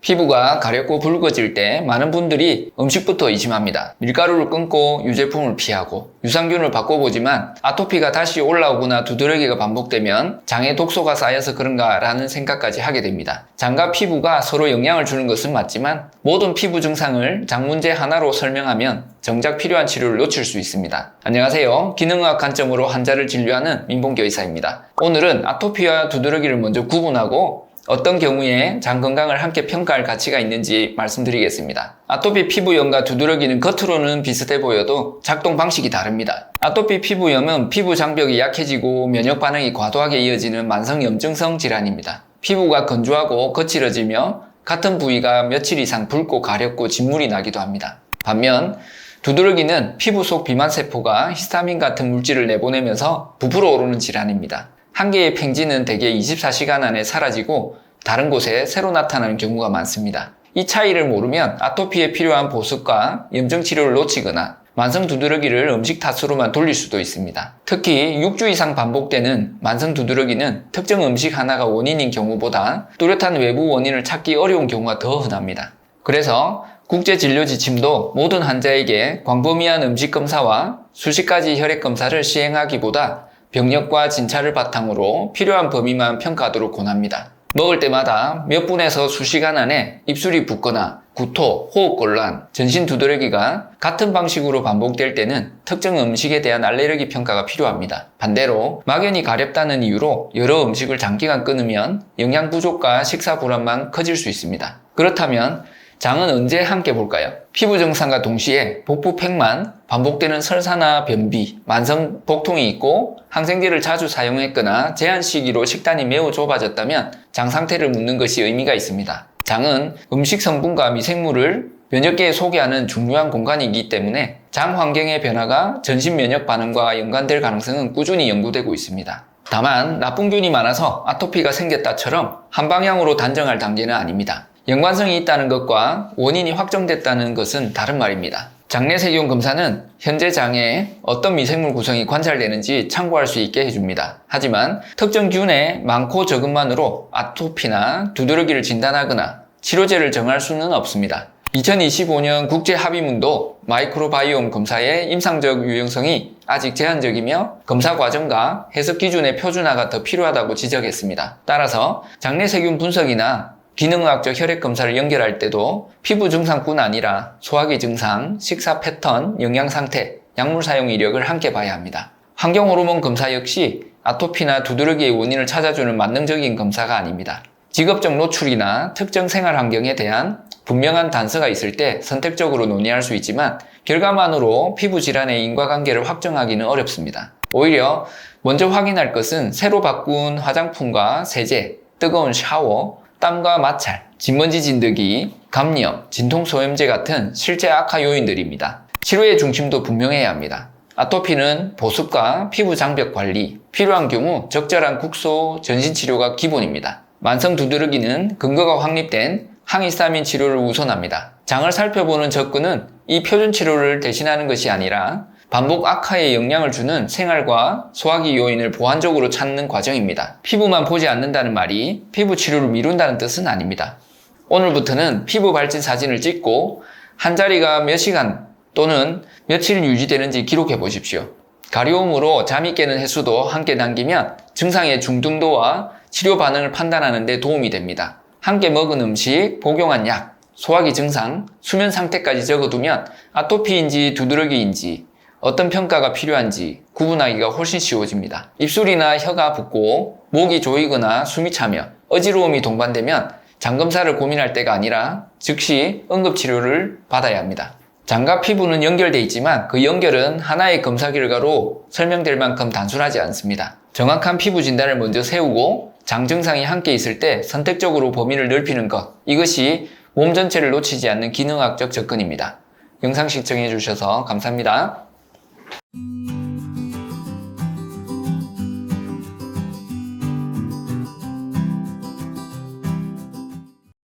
피부가 가렵고 붉어질 때 많은 분들이 음식부터 의심합니다. 밀가루를 끊고 유제품을 피하고 유산균을 바꿔보지만 아토피가 다시 올라오거나 두드러기가 반복되면 장에 독소가 쌓여서 그런가 라는 생각까지 하게 됩니다. 장과 피부가 서로 영향을 주는 것은 맞지만 모든 피부 증상을 장 문제 하나로 설명하면 정작 필요한 치료를 놓칠 수 있습니다. 안녕하세요. 기능의학 관점으로 환자를 진료하는 민봉기 의사입니다. 오늘은 아토피와 두드러기를 먼저 구분하고 어떤 경우에 장 건강을 함께 평가할 가치가 있는지 말씀드리겠습니다. 아토피 피부염과 두드러기는 겉으로는 비슷해 보여도 작동 방식이 다릅니다. 아토피 피부염은 피부 장벽이 약해지고 면역 반응이 과도하게 이어지는 만성 염증성 질환입니다. 피부가 건조하고 거칠어지며 같은 부위가 며칠 이상 붉고 가렵고 진물이 나기도 합니다. 반면 두드러기는 피부 속 비만세포가 히스타민 같은 물질을 내보내면서 부풀어 오르는 질환입니다. 한 개의 팽지는 대개 24시간 안에 사라지고 다른 곳에 새로 나타나는 경우가 많습니다. 이 차이를 모르면 아토피에 필요한 보습과 염증 치료를 놓치거나 만성 두드러기를 음식 탓으로만 돌릴 수도 있습니다. 특히 6주 이상 반복되는 만성 두드러기는 특정 음식 하나가 원인인 경우보다 뚜렷한 외부 원인을 찾기 어려운 경우가 더 흔합니다. 그래서 국제진료지침도 모든 환자에게 광범위한 음식 검사와 수십 가지 혈액 검사를 시행하기보다 병력과 진찰을 바탕으로 필요한 범위만 평가하도록 권합니다. 먹을 때마다 몇 분에서 수시간 안에 입술이 붓거나 구토, 호흡곤란, 전신 두드러기가 같은 방식으로 반복될 때는 특정 음식에 대한 알레르기 평가가 필요합니다. 반대로 막연히 가렵다는 이유로 여러 음식을 장기간 끊으면 영양 부족과 식사 불안만 커질 수 있습니다. 그렇다면 장은 언제 함께 볼까요? 피부 증상과 동시에 복부 팽만, 반복되는 설사나 변비, 만성 복통이 있고 항생제를 자주 사용했거나 제한 시기로 식단이 매우 좁아졌다면 장 상태를 묻는 것이 의미가 있습니다. 장은 음식 성분과 미생물을 면역계에 소개하는 중요한 공간이기 때문에 장 환경의 변화가 전신 면역 반응과 연관될 가능성은 꾸준히 연구되고 있습니다. 다만 나쁜 균이 많아서 아토피가 생겼다처럼 한 방향으로 단정할 단계는 아닙니다. 연관성이 있다는 것과 원인이 확정됐다는 것은 다른 말입니다. 장내세균 검사는 현재 장에 어떤 미생물 구성이 관찰되는지 참고할 수 있게 해줍니다. 하지만 특정 균의 많고 적음만으로 아토피나 두드러기를 진단하거나 치료제를 정할 수는 없습니다. 2025년 국제합의문도 마이크로바이옴 검사의 임상적 유용성이 아직 제한적이며 검사 과정과 해석 기준의 표준화가 더 필요하다고 지적했습니다. 따라서 장내세균 분석이나 기능의학적 혈액 검사를 연결할 때도 피부 증상뿐 아니라 소화기 증상, 식사 패턴, 영양 상태, 약물 사용 이력을 함께 봐야 합니다. 환경호르몬 검사 역시 아토피나 두드러기의 원인을 찾아주는 만능적인 검사가 아닙니다. 직업적 노출이나 특정 생활 환경에 대한 분명한 단서가 있을 때 선택적으로 논의할 수 있지만 결과만으로 피부 질환의 인과관계를 확정하기는 어렵습니다. 오히려 먼저 확인할 것은 새로 바꾼 화장품과 세제, 뜨거운 샤워, 땀과 마찰, 진먼지 진드기, 감염, 진통소염제 같은 실제 악화 요인들입니다. 치료의 중심도 분명해야 합니다. 아토피는 보습과 피부 장벽 관리, 필요한 경우 적절한 국소, 전신치료가 기본입니다. 만성 두드러기는 근거가 확립된 항히스타민 치료를 우선합니다. 장을 살펴보는 접근은 이 표준 치료를 대신하는 것이 아니라 반복 악화에 영향을 주는 생활과 소화기 요인을 보완적으로 찾는 과정입니다. 피부만 보지 않는다는 말이 피부 치료를 미룬다는 뜻은 아닙니다. 오늘부터는 피부 발진 사진을 찍고 한 자리가 몇 시간 또는 며칠 유지되는지 기록해 보십시오. 가려움으로 잠이 깨는 횟수도 함께 남기면 증상의 중등도와 치료 반응을 판단하는 데 도움이 됩니다. 함께 먹은 음식, 복용한 약, 소화기 증상, 수면 상태까지 적어두면 아토피인지 두드러기인지 어떤 평가가 필요한지 구분하기가 훨씬 쉬워집니다. 입술이나 혀가 붓고 목이 조이거나 숨이 차며 어지러움이 동반되면 장검사를 고민할 때가 아니라 즉시 응급치료를 받아야 합니다. 장과 피부는 연결되어 있지만 그 연결은 하나의 검사 결과로 설명될 만큼 단순하지 않습니다. 정확한 피부 진단을 먼저 세우고 장 증상이 함께 있을 때 선택적으로 범위를 넓히는 것, 이것이 몸 전체를 놓치지 않는 기능학적 접근입니다. 영상 시청해 주셔서 감사합니다.